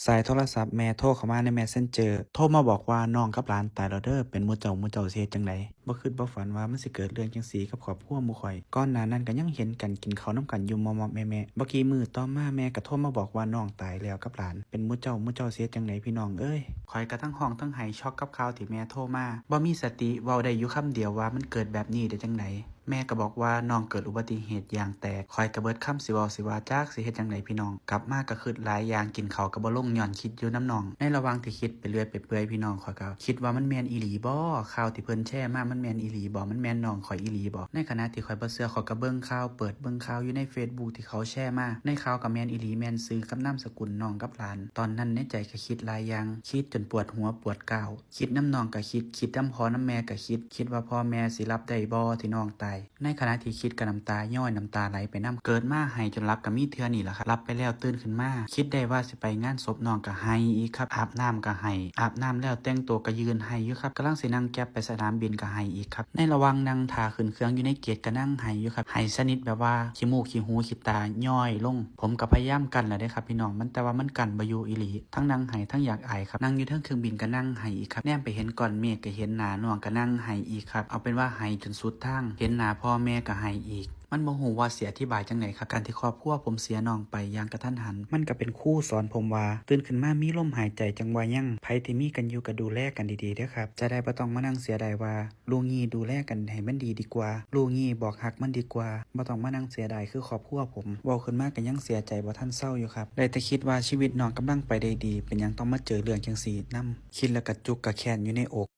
สายโทรศัพท์แม่โทรเข้ามาใน Messenger โทรมาบอกว่าน้องกับหลานตายแล้วเด้อเป็นหมู่เจ้าสิเฮ็ดจั่งใดบ่คิดบ่ฝันว่ามันสิเกิดเรื่องจั่งซี้กับครอบครัวหมู่ข้อยก่อนหน้านั้นก็ยังเห็นกันกินข้าวนำกันอยู่เมาะๆแมะๆบ่กี่มื้อต่อมาแม่ก็โทรมาบอกว่าน้องตายแล้วกับหลานเป็นหมู่เจ้าสิเฮ็ดจั่งใดพี่น้องเอ้ยข้อยก็ทั้งร้องทั้งไห้ช็อกกับข่าวที่แม่โทรมาบ่มีสติเว้าได้อยู่คำเดียวว่ามันเกิดแบบนี้ได้จั่งใดแม่ก็บอกว่าน้องเกิดอุบัติเหตุยางแตกข้อยก็เบิดคำสิเว้าสิว่าจักสิเฮ็ดจั่งใดพี่น้องกลับมาก็คิดหลายอย่างกินข้าวก็บ่ลงญ้อนคิดอยู่นำน้องในระหว่างที่คิดไปเรื่อยไปเปื่อยพี่น้องข้อยก็คิดว่ามันแม่นอีหลีบ่ข่าวที่เพิ่นแชร์มามันแม่นอีหลีบ่มันแม่นน้องข้อยอีหลีบ่ในขณะที่ข้อยบ่เชื่อข้อยก็เบิ่งข่าวเปิดเบิ่งข่าวอยู่ใน Facebook ที่เขาแชร์มาในข่าวก็แม่นอีหลีแม่นชื่อกับนามสกุลน้องกับหลานตอนนั้นในใจก็คิดหลายอย่างคิดจนปวดหัวปวดก้าวคิดนำน้องก็คิดนำพ่อนำแม่ก็คิดว่าพ่อแม่สิรับได้บ่ที่น้องตายในขณะที่คิดก็น้ำตาย้อยน้ำตาไหลไปนำเกิดมาให้จนหลับก็มีเทื่อนี่ล่ะครับหลับไปแล้วตื่นขึ้นมาคิดได้ว่าสิไปงานศพน้องก็ไห้อีกครับอาบน้ำก็ไห้อาบน้ำแล้วแต่งตัวก็ยืนไห้อยู่ครับกำลังสินั่งแก๊ปไปสนามบินก็ไห้อีกครับในระหว่างนั่งท่าขึ้นเครื่องอยู่ในเกียรก็นั่งไห้อยู่ครับไห้ชนิดแบบว่าขี้มูกขี้หูขี้ตาย้อยลงผมก็พยายามกั้นแล้วเด้ครับพี่น้องมันแต่ว่ามันกั้นบ่อยู่อีหลีทั้งนั่งไห้ทั้งอยากอายครับนั่งอยู่เทิงเครื่องบินก็นั่งไห้อีกครับแนมไปเห็นก้อนเมฆก็เห็นหน้าน้องก็นั่งไห้อีกครับเอาเป็นว่าไห้จนสุดทางเห็นหน้าพ่อแม่ก็ไห้อีกมันบ่ฮู้ว่าสิอธิบายจังไดครับการที่ครอบครัวผมเสียน้องไปอย่างกระทันหันมันก็เป็นครูสอนผมว่าตื่นขึ้นมามีลมหายใจจังว่ายังไผที่มีกันอยู่ก็ดูแลกันดีๆเด้อครับจะได้บ่ต้องมานั่งเสียดายว่าลูกงี้ดูแลกันให้มันดีกว่าลูกงี้บอกฮักมันดีกว่าบ่ต้องมานั่งเสียดายคือครอบครัวผมเว้าขึ้นมาก็ยังเสียใจบ่ทันเซาอยู่ครับได้แต่คิดว่าชีวิตน้องกำลังไปได้ดีเป็นหยังต้องมาเจอเรื่องจังซี่นำคิดแล้วก็จุกก็แค้นอยู่ในอก